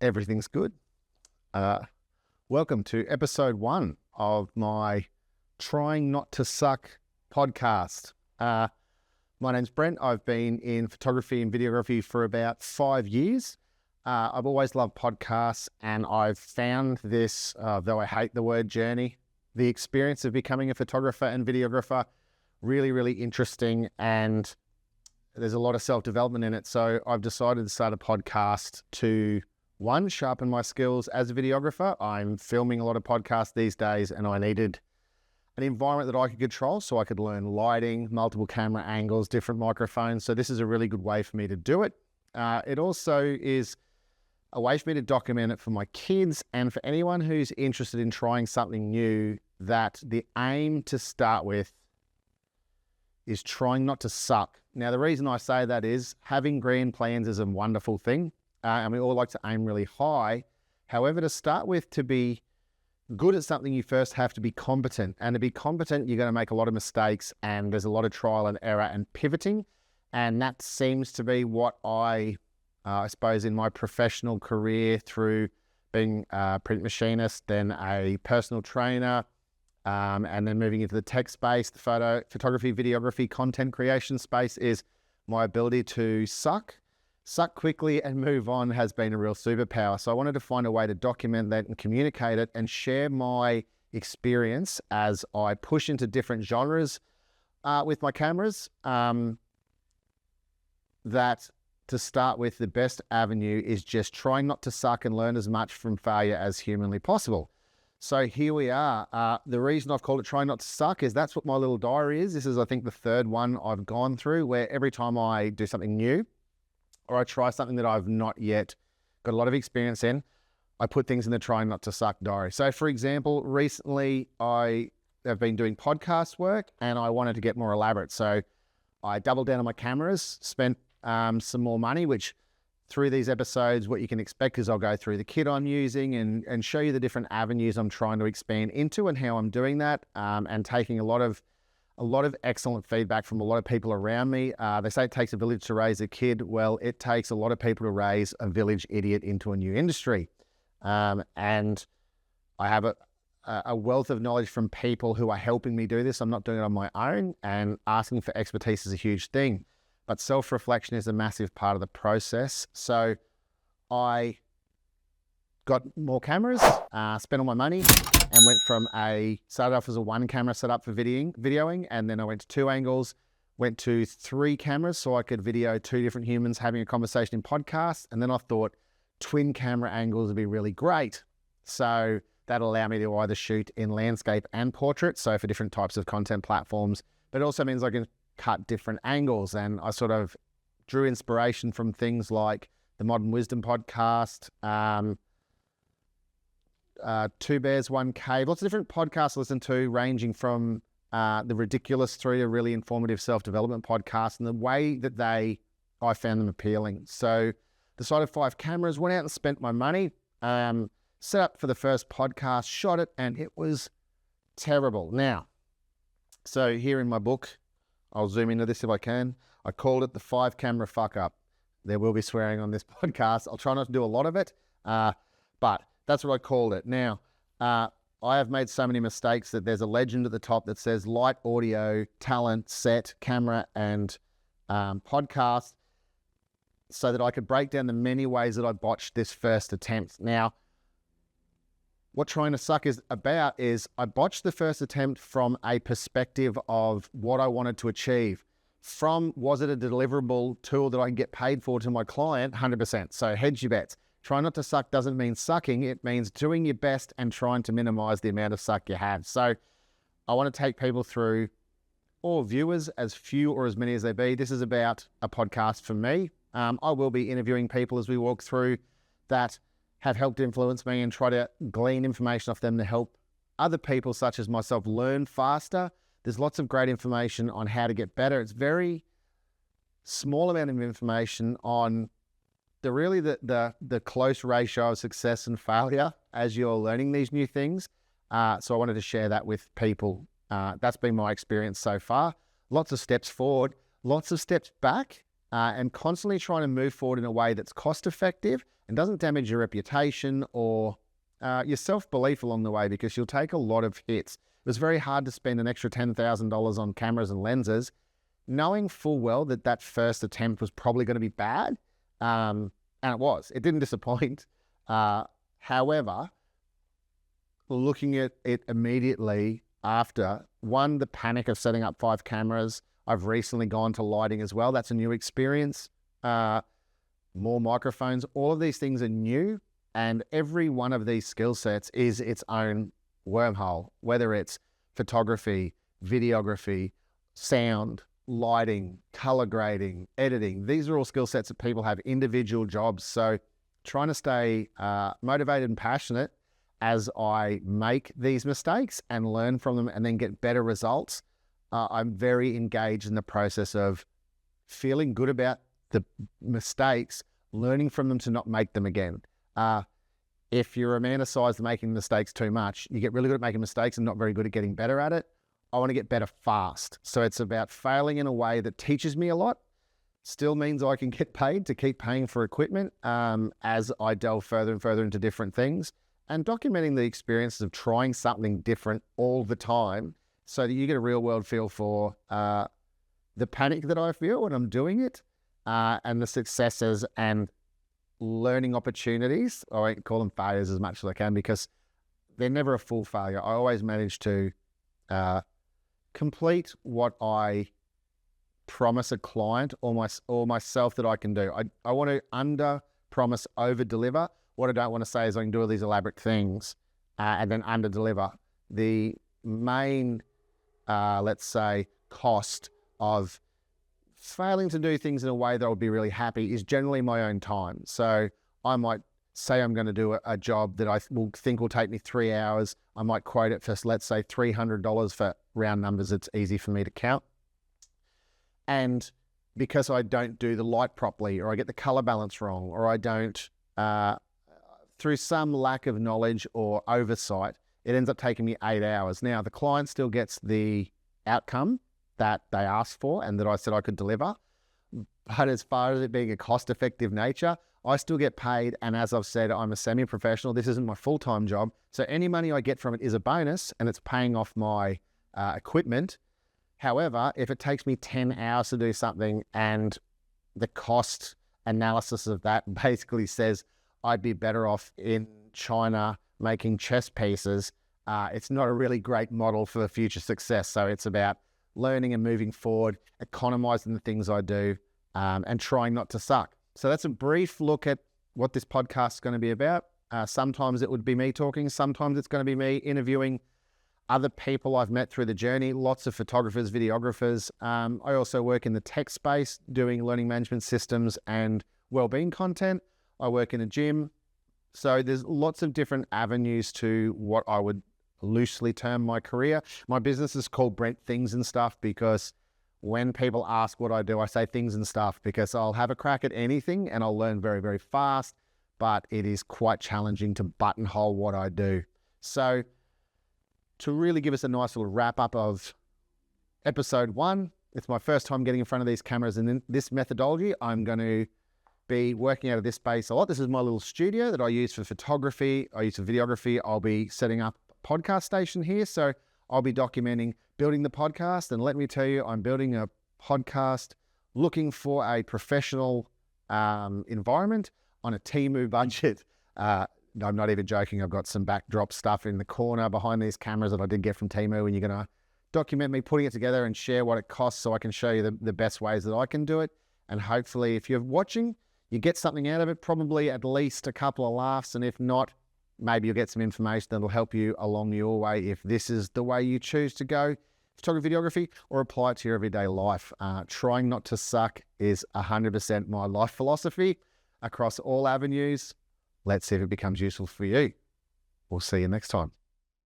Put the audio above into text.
Everything's good. Welcome to episode 1 of my Trying Not to Suck podcast. My name's Brent. I've been in photography and videography for about 5 years. I've always loved podcasts, and I've found this, though I hate the word journey, the experience of becoming a photographer and videographer really, really interesting, and there's a lot of self-development in it. So I've decided to start a podcast to, one, sharpen my skills as a videographer. I'm filming a lot of podcasts these days, and I needed an environment that I could control so I could learn lighting, multiple camera angles, different microphones. So this is a really good way for me to do it. It also is a way for me to document it for my kids and for anyone who's interested in trying something new, that the aim to start with is trying not to suck. Now, the reason I say that is having grand plans is a wonderful thing. And we all like to aim really high. However, to start with, to be good at something, you first have to be competent. And to be competent, you're going to make a lot of mistakes, and there's a lot of trial and error and pivoting. And that seems to be what I suppose in my professional career, through being a print machinist, then a personal trainer, and then moving into the tech space, the photography, videography, content creation space, is my ability to suck quickly and move on has been a real superpower. So I wanted to find a way to document that and communicate it and share my experience as I push into different genres with my cameras. That, to start with, the best avenue is just trying not to suck and learn as much from failure as humanly possible. So here we are. The reason I've called it Trying Not to Suck is that's what my little diary is. This is, I think, the third one I've gone through, where every time I do something new or I try something that I've not yet got a lot of experience in, I put things in the Trying Not to Suck diary. So for example, recently I have been doing podcast work and I wanted to get more elaborate. So I doubled down on my cameras, spent some more money, which through these episodes, what you can expect is I'll go through the kit I'm using and show you the different avenues I'm trying to expand into and how I'm doing that, and taking a lot of excellent feedback from a lot of people around me. They say it takes a village to raise a kid. Well, it takes a lot of people to raise a village idiot into a new industry. And I have a wealth of knowledge from people who are helping me do this. I'm not doing it on my own, and asking for expertise is a huge thing. But self-reflection is a massive part of the process. So I got more cameras, spent all my money, and started off as a 1-camera setup for videoing, and then I went to 2 angles, went to 3 cameras so I could video 2 different humans having a conversation in podcasts, and then I thought twin camera angles would be really great. So that allowed me to either shoot in landscape and portrait, so for different types of content platforms, but it also means I can cut different angles, and I sort of drew inspiration from things like the Modern Wisdom podcast, 2 Bears, 1 Cave, lots of different podcasts I listen to, ranging from the ridiculous through to really informative self-development podcasts, and the way that I found them appealing. So decided 5 cameras, went out and spent my money, set up for the first podcast, shot it, and it was terrible. Now, so here in my book, I'll zoom into this if I can. I called it the 5-camera fuck up. There will be swearing on this podcast. I'll try not to do a lot of it, but that's what I called it. Now, I have made so many mistakes that there's a legend at the top that says light, audio, talent, set, camera, and podcast, so that I could break down the many ways that I botched this first attempt. Now, what Trying to Suck is about is I botched the first attempt from a perspective of what I wanted to achieve. From, was it a deliverable tool that I can get paid for to my client? 100%. So hedge your bets. Try Not to Suck doesn't mean sucking. It means doing your best and trying to minimize the amount of suck you have. So I want to take people through, or viewers, as few or as many as they be. This is about a podcast for me. I will be interviewing people as we walk through that have helped influence me, and try to glean information off them to help other people such as myself learn faster. There's lots of great information on how to get better. It's very small amount of information on the close ratio of success and failure as you're learning these new things. So I wanted to share that with people. That's been my experience so far. Lots of steps forward, lots of steps back, and constantly trying to move forward in a way that's cost effective and doesn't damage your reputation or your self-belief along the way, because you'll take a lot of hits. It was very hard to spend an extra $10,000 on cameras and lenses, knowing full well that that first attempt was probably going to be bad. And it was. It didn't disappoint. However, looking at it immediately after, one, the panic of setting up 5 cameras. I've recently gone to lighting as well. That's a new experience. More microphones. All of these things are new. And every one of these skill sets is its own wormhole, whether it's photography, videography, sound, lighting, color grading, editing. These are all skill sets that people have individual jobs. So trying to stay motivated and passionate as I make these mistakes and learn from them and then get better results. I'm very engaged in the process of feeling good about the mistakes, learning from them to not make them again. If you're romanticized making mistakes too much, you get really good at making mistakes and not very good at getting better at it. I want to get better fast. So it's about failing in a way that teaches me a lot, still means I can get paid to keep paying for equipment as I delve further and further into different things, and documenting the experiences of trying something different all the time so that you get a real world feel for the panic that I feel when I'm doing it and the successes and learning opportunities. I won't call them failures as much as I can, because they're never a full failure. I always manage to complete what I promise a client or myself that I can do. I want to under promise, over deliver. What I don't want to say is I can do all these elaborate things and then under deliver. The main, let's say, cost of failing to do things in a way that I would be really happy is generally my own time. So I might say I'm going to do a job that I think will take me 3 hours. I might quote it for, let's say, $300 for round numbers. It's easy for me to count. And because I don't do the light properly, or I get the color balance wrong, or I don't, through some lack of knowledge or oversight, it ends up taking me 8 hours. Now, the client still gets the outcome that they asked for and that I said I could deliver. But as far as it being a cost-effective nature, I still get paid. And as I've said, I'm a semi-professional. This isn't my full-time job. So any money I get from it is a bonus, and it's paying off my equipment. However, if it takes me 10 hours to do something and the cost analysis of that basically says I'd be better off in China making chess pieces, it's not a really great model for future success. So it's about learning and moving forward, economizing the things I do, and trying not to suck. So that's a brief look at what this podcast is going to be about. Sometimes it would be me talking. Sometimes it's going to be me interviewing other people I've met through the journey, lots of photographers, videographers. I also work in the tech space doing learning management systems and wellbeing content. I work in a gym. So there's lots of different avenues to what I would loosely term my career. My business is called Brent Things and Stuff, because when people ask what I do, I say things and stuff, because I'll have a crack at anything and I'll learn very, very fast, but it is quite challenging to buttonhole what I do. So to really give us a nice little wrap up of episode 1, it's my first time getting in front of these cameras and in this methodology. I'm going to be working out of this space a lot. This is my little studio that I use for photography. I use for videography. I'll be setting up a podcast station here. So I'll be documenting building the podcast. And let me tell you, I'm building a podcast looking for a professional environment on a Temu budget. I'm not even joking. I've got some backdrop stuff in the corner behind these cameras that I did get from Temu, and you're going to document me putting it together and share what it costs so I can show you the best ways that I can do it. And hopefully, if you're watching, you get something out of it, probably at least a couple of laughs. And if not, maybe you'll get some information that'll help you along your way if this is the way you choose to go, photography, videography, or apply it to your everyday life. Trying not to suck is 100% my life philosophy across all avenues. Let's see if it becomes useful for you. We'll see you next time.